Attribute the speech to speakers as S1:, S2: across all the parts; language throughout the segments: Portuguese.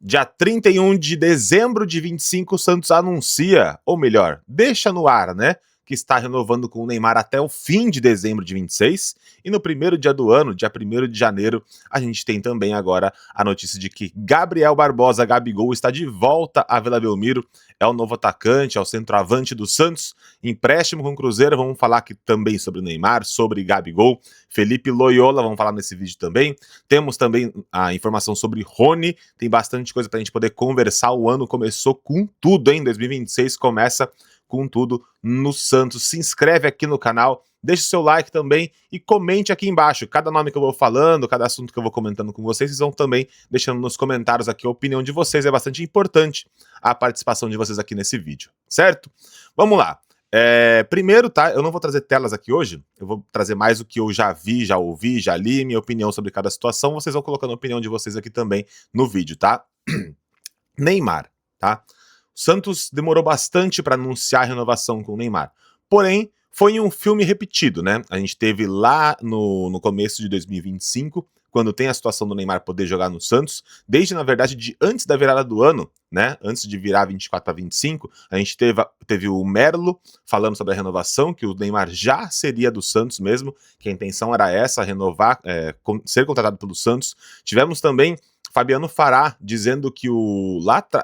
S1: Dia 31 de dezembro de 25, o Santos anuncia, ou melhor, deixa no ar, né? Que está renovando com o Neymar até o fim de dezembro de 26. E no primeiro dia do ano, dia 1º de janeiro, a gente tem também agora a notícia de que Gabriel Barbosa, Gabigol, está de volta à Vila Belmiro. É o novo atacante, é o centroavante do Santos. Empréstimo com o Cruzeiro, vamos falar aqui também sobre o Neymar, sobre Gabigol. Felipe Loyola, vamos falar nesse vídeo também. Temos também a informação sobre Rony, tem bastante coisa para a gente poder conversar. O ano começou com tudo, hein? 2026 começa com tudo no Santos. Se inscreve aqui no canal, deixa o seu like também e comente aqui embaixo. Cada nome que eu vou falando, cada assunto que eu vou comentando com vocês, vocês vão também deixando nos comentários aqui a opinião de vocês. É bastante importante a participação de vocês aqui nesse vídeo, certo? Vamos lá. Primeiro, tá? Eu não vou trazer telas aqui hoje, eu vou trazer mais o que eu já vi, já ouvi, já li, minha opinião sobre cada situação. Vocês vão colocando a opinião de vocês aqui também no vídeo, tá? Neymar, tá? O Santos demorou bastante para anunciar a renovação com o Neymar. Porém, foi em um filme repetido, né? A gente teve lá no começo de 2025, quando tem a situação do Neymar poder jogar no Santos, desde, na verdade, de antes da virada do ano, né? Antes de virar 24 para 25, a gente teve o Merlo falando sobre a renovação, que o Neymar já seria do Santos mesmo, que a intenção era essa, renovar, ser contratado pelo Santos. Tivemos também Fabiano Fará dizendo que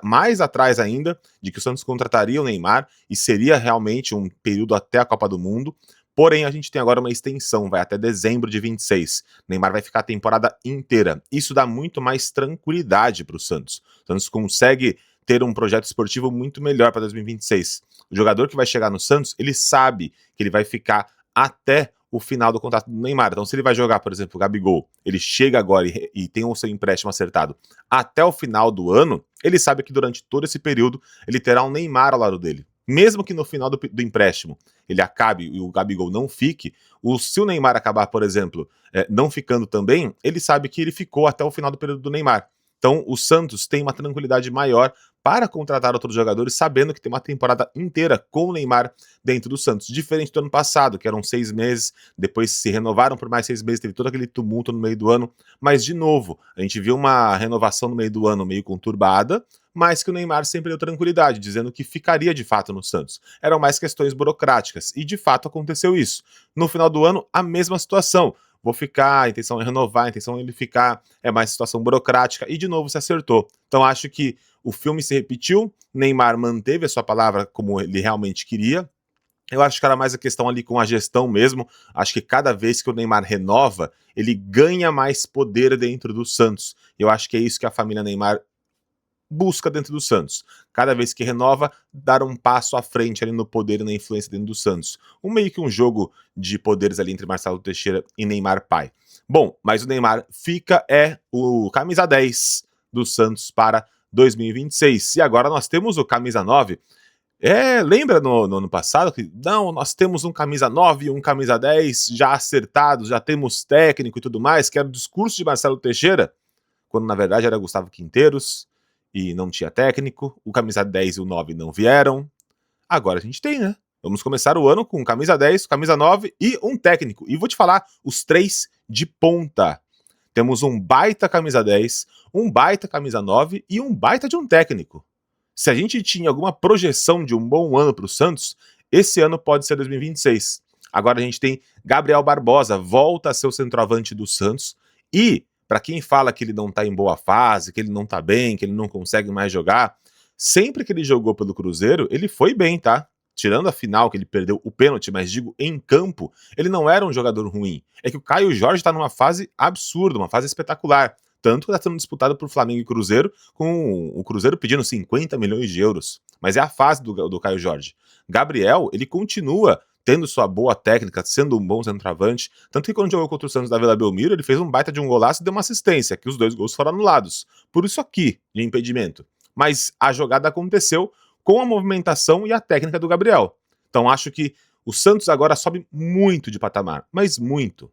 S1: mais atrás ainda, de que o Santos contrataria o Neymar e seria realmente um período até a Copa do Mundo. Porém, a gente tem agora uma extensão, vai até dezembro de 26. Neymar vai ficar a temporada inteira. Isso dá muito mais tranquilidade para o Santos. O Santos consegue ter um projeto esportivo muito melhor para 2026. O jogador que vai chegar no Santos, ele sabe que ele vai ficar até o final do contrato do Neymar. Então, se ele vai jogar, por exemplo, o Gabigol, ele chega agora e tem o seu empréstimo acertado até o final do ano, ele sabe que durante todo esse período ele terá um Neymar ao lado dele. Mesmo que no final do empréstimo ele acabe e o Gabigol não fique, se o Neymar acabar, por exemplo, não ficando também, ele sabe que ele ficou até o final do período do Neymar. Então, o Santos tem uma tranquilidade maior para contratar outros jogadores, sabendo que tem uma temporada inteira com o Neymar dentro do Santos. Diferente do ano passado, que eram 6 meses, depois se renovaram por mais 6 meses, teve todo aquele tumulto no meio do ano. Mas, de novo, a gente viu uma renovação no meio do ano meio conturbada, mas que o Neymar sempre deu tranquilidade, dizendo que ficaria de fato no Santos. Eram mais questões burocráticas, e de fato aconteceu isso. No final do ano, a mesma situação. Vou ficar, a intenção é renovar, a intenção é ele ficar, é mais situação burocrática, e de novo se acertou. Então acho que o filme se repetiu, Neymar manteve a sua palavra como ele realmente queria. Eu acho que era mais a questão ali com a gestão mesmo. Acho que cada vez que o Neymar renova, ele ganha mais poder dentro do Santos. Eu acho que é isso que a família Neymar busca dentro do Santos. Cada vez que renova, dar um passo à frente ali no poder e na influência dentro do Santos. Meio que um jogo de poderes ali entre Marcelo Teixeira e Neymar pai. Bom, mas o Neymar fica o camisa 10 do Santos para 2026. E agora nós temos o camisa 9. Lembra no ano passado que não, nós temos um camisa 9 e um camisa 10 já acertados, já temos técnico e tudo mais, que era o discurso de Marcelo Teixeira, quando na verdade era Gustavo Quinteiros e não tinha técnico, o camisa 10 e o 9 não vieram. Agora a gente tem, né? Vamos começar o ano com camisa 10, camisa 9 e um técnico. E vou te falar, os 3 de ponta. Temos um baita camisa 10, um baita camisa 9 e um baita de um técnico. Se a gente tinha alguma projeção de um bom ano para o Santos, esse ano pode ser 2026. Agora a gente tem Gabriel Barbosa, volta a ser o centroavante do Santos. E, para quem fala que ele não tá em boa fase, que ele não tá bem, que ele não consegue mais jogar, sempre que ele jogou pelo Cruzeiro, ele foi bem, tá? Tirando a final, que ele perdeu o pênalti, mas digo, em campo, ele não era um jogador ruim. É que o Caio Jorge tá numa fase absurda, uma fase espetacular. Tanto que está sendo disputado por Flamengo e Cruzeiro, com o Cruzeiro pedindo 50 milhões de euros. Mas é a fase do Caio Jorge. Gabriel, ele continua tendo sua boa técnica, sendo um bom centroavante. Tanto que quando jogou contra o Santos da Vila Belmiro, ele fez um baita de um golaço e deu uma assistência, que os 2 gols foram anulados. Por isso aqui, de impedimento. Mas a jogada aconteceu com a movimentação e a técnica do Gabriel. Então acho que o Santos agora sobe muito de patamar, mas muito.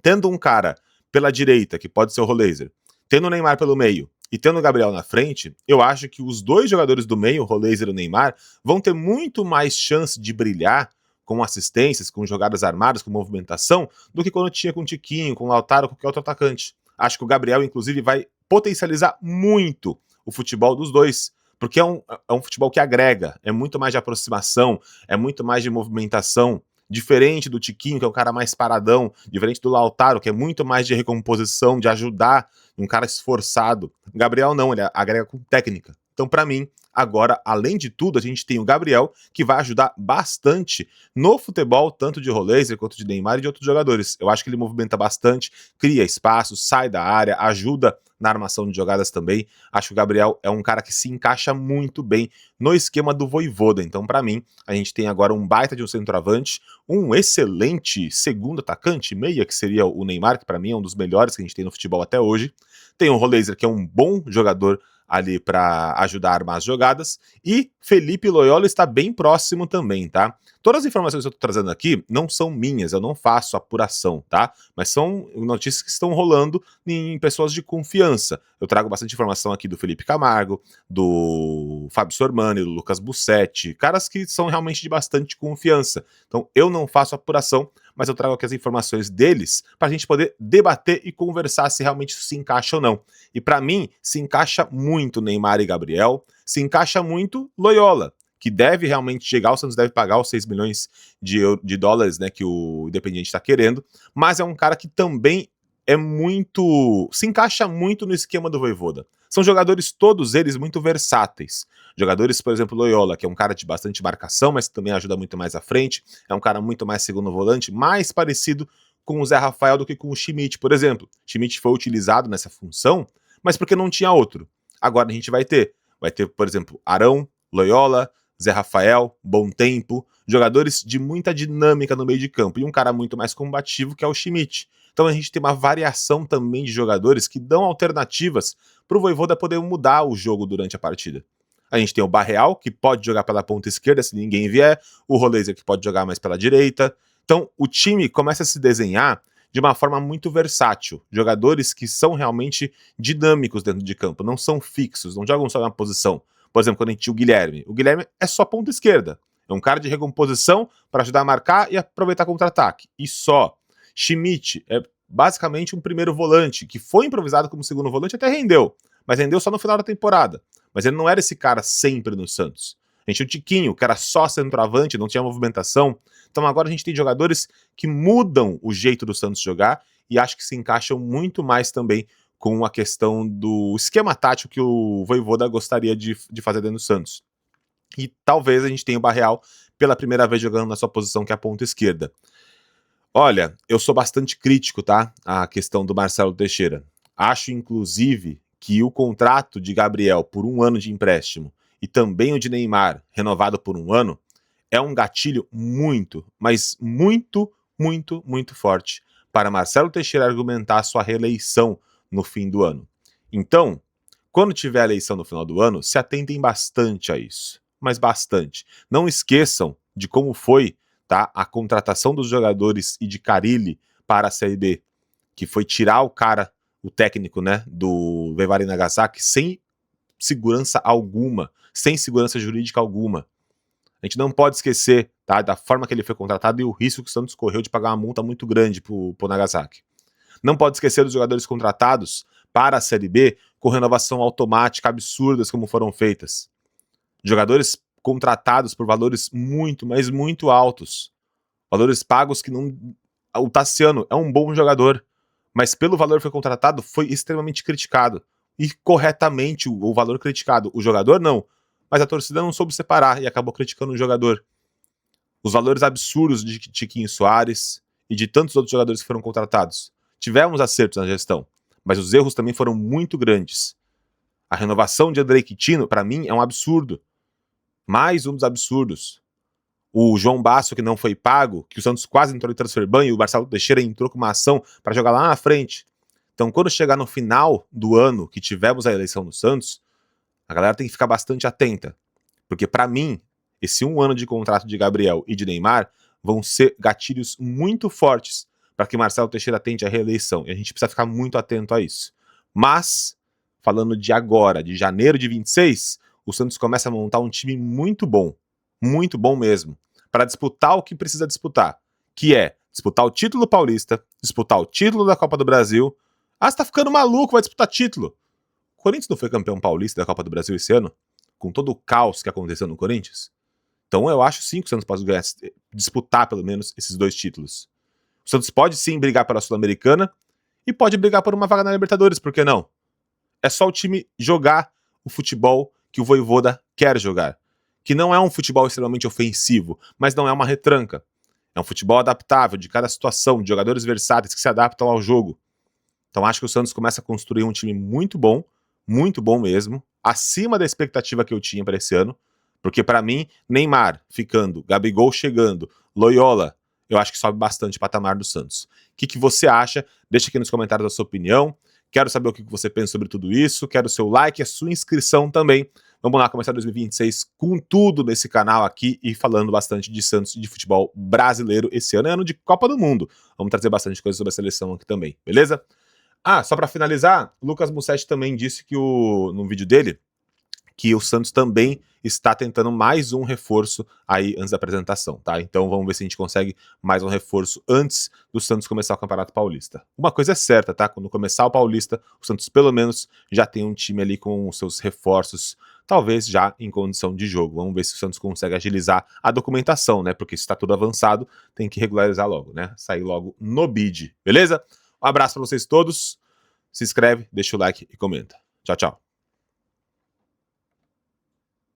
S1: Tendo um cara pela direita, que pode ser o Roleiser, tendo o Neymar pelo meio e tendo o Gabriel na frente, eu acho que os 2 jogadores do meio, o Roleiser e o Neymar, vão ter muito mais chance de brilhar com assistências, com jogadas armadas, com movimentação, do que quando tinha com o Tiquinho, com o Lautaro, com qualquer outro atacante. Acho que o Gabriel, inclusive, vai potencializar muito o futebol dos dois. Porque é um futebol que agrega, é muito mais de aproximação, é muito mais de movimentação, diferente do Tiquinho, que é um cara mais paradão, diferente do Lautaro, que é muito mais de recomposição, de ajudar, um cara esforçado. O Gabriel não, ele agrega com técnica. Então, para mim, agora, além de tudo, a gente tem o Gabriel, que vai ajudar bastante no futebol, tanto de Roleiser quanto de Neymar e de outros jogadores. Eu acho que ele movimenta bastante, cria espaço, sai da área, ajuda na armação de jogadas também. Acho que o Gabriel é um cara que se encaixa muito bem no esquema do Vojvoda. Então, para mim, a gente tem agora um baita de um centroavante, um excelente segundo atacante, meia, que seria o Neymar, que para mim é um dos melhores que a gente tem no futebol até hoje. Tem o Roleiser, que é um bom jogador ali para ajudar a armar as jogadas, e Felipe Loyola está bem próximo também, tá? Todas as informações que eu tô trazendo aqui não são minhas, eu não faço apuração, tá? Mas são notícias que estão rolando em pessoas de confiança. Eu trago bastante informação aqui do Felipe Camargo, do Fábio Sormani, do Lucas Bussetti, caras que são realmente de bastante confiança. Então eu não faço apuração, mas eu trago aqui as informações deles para a gente poder debater e conversar se realmente isso se encaixa ou não. E para mim, se encaixa muito Neymar e Gabriel, se encaixa muito Loyola, que deve realmente chegar, o Santos deve pagar os 6 milhões de dólares, né, que o Independiente está querendo, mas é um cara que também é muito... se encaixa muito no esquema do Vojvoda. São jogadores, todos eles, muito versáteis. Jogadores, por exemplo, Loyola, que é um cara de bastante marcação, mas também ajuda muito mais à frente, é um cara muito mais segundo volante, mais parecido com o Zé Rafael do que com o Schmidt, por exemplo. Schmidt foi utilizado nessa função, mas porque não tinha outro. Agora a gente vai ter, por exemplo, Arão, Loyola, Zé Rafael, Bom Tempo, jogadores de muita dinâmica no meio de campo, e um cara muito mais combativo que é o Schmidt. Então a gente tem uma variação também de jogadores que dão alternativas para o Vojvoda poder mudar o jogo durante a partida. A gente tem o Barreal, que pode jogar pela ponta esquerda se ninguém vier, o Roleiser, que pode jogar mais pela direita. Então o time começa a se desenhar de uma forma muito versátil. Jogadores que são realmente dinâmicos dentro de campo, não são fixos, não jogam só na posição. Por exemplo, quando a gente tinha o Guilherme é só ponta esquerda. É um cara de recomposição para ajudar a marcar e aproveitar contra-ataque. E só. Schmidt é basicamente um primeiro volante, que foi improvisado como segundo volante, até rendeu. Mas rendeu só no final da temporada. Mas ele não era esse cara sempre no Santos. A gente tinha o Tiquinho, que era só centroavante, não tinha movimentação. Então agora a gente tem jogadores que mudam o jeito do Santos jogar e acho que se encaixam muito mais também com a questão do esquema tático que o Vojvoda gostaria de fazer dentro do Santos. E talvez a gente tenha o Barreal pela primeira vez jogando na sua posição, que é a ponta esquerda. Olha, eu sou bastante crítico, tá? A questão do Marcelo Teixeira. Acho, inclusive, que o contrato de Gabriel por 1 ano de empréstimo e também o de Neymar, renovado por 1 ano, é um gatilho muito, mas muito, muito, muito forte para Marcelo Teixeira argumentar sua reeleição no fim do ano. Então, quando tiver a eleição no final do ano, se atentem bastante a isso. Mas bastante. Não esqueçam de como foi, tá, a contratação dos jogadores e de Carille para a Série B, que foi tirar o cara, o técnico, né, do Vivara Nagasaki sem segurança alguma, sem segurança jurídica alguma. A gente não pode esquecer, tá, da forma que ele foi contratado e o risco que o Santos correu de pagar uma multa muito grande pro Nagasaki. Não pode esquecer dos jogadores contratados para a Série B com renovação automática absurdas como foram feitas. Jogadores contratados por valores muito, mas muito altos. Valores pagos que não... O Tassiano é um bom jogador, mas pelo valor que foi contratado foi extremamente criticado. E corretamente o valor criticado. O jogador não, mas a torcida não soube separar e acabou criticando o jogador. Os valores absurdos de Tiquinho Soares e de tantos outros jogadores que foram contratados. Tivemos acertos na gestão, mas os erros também foram muito grandes. A renovação de Andrei Quintino, para mim, é um absurdo. Mais um dos absurdos. O João Basso, que não foi pago, que o Santos quase entrou em transfer ban e o Marcelo Teixeira entrou com uma ação para jogar lá na frente. Então, quando chegar no final do ano que tivemos a eleição no Santos, a galera tem que ficar bastante atenta. Porque, para mim, esse 1 ano de contrato de Gabriel e de Neymar vão ser gatilhos muito fortes para que Marcelo Teixeira tente a reeleição. E a gente precisa ficar muito atento a isso. Mas, falando de agora, de janeiro de 26, o Santos começa a montar um time muito bom mesmo, para disputar o que precisa disputar, que é disputar o título paulista, disputar o título da Copa do Brasil. Ah, você tá ficando maluco, vai disputar título. Corinthians não foi campeão paulista da Copa do Brasil esse ano? Com todo o caos que aconteceu no Corinthians? Então eu acho sim que o Santos pode ganhar, disputar pelo menos esses 2 títulos. O Santos pode sim brigar pela Sul-Americana e pode brigar por uma vaga na Libertadores, por que não? É só o time jogar o futebol que o Vojvoda quer jogar. Que não é um futebol extremamente ofensivo, mas não é uma retranca. É um futebol adaptável, de cada situação, de jogadores versáteis que se adaptam ao jogo. Então acho que o Santos começa a construir um time muito bom mesmo, acima da expectativa que eu tinha para esse ano, porque para mim, Neymar ficando, Gabigol chegando, Loyola, eu acho que sobe bastante o patamar do Santos. O que você acha? Deixa aqui nos comentários a sua opinião. Quero saber o que você pensa sobre tudo isso. Quero o seu like e a sua inscrição também. Vamos lá começar 2026 com tudo nesse canal aqui e falando bastante de Santos e de futebol brasileiro. Esse ano é ano de Copa do Mundo. Vamos trazer bastante coisa sobre a seleção aqui também, beleza? Ah, só para finalizar, o Lucas Mussetti também disse que no vídeo dele que o Santos também está tentando mais um reforço aí antes da apresentação, tá? Então vamos ver se a gente consegue mais um reforço antes do Santos começar o Campeonato Paulista. Uma coisa é certa, tá? Quando começar o Paulista, o Santos pelo menos já tem um time ali com os seus reforços, talvez já em condição de jogo. Vamos ver se o Santos consegue agilizar a documentação, né? Porque se está tudo avançado, tem que regularizar logo, né? Sair logo no bid, beleza? Um abraço para vocês todos. Se inscreve, deixa o like e comenta. Tchau, tchau.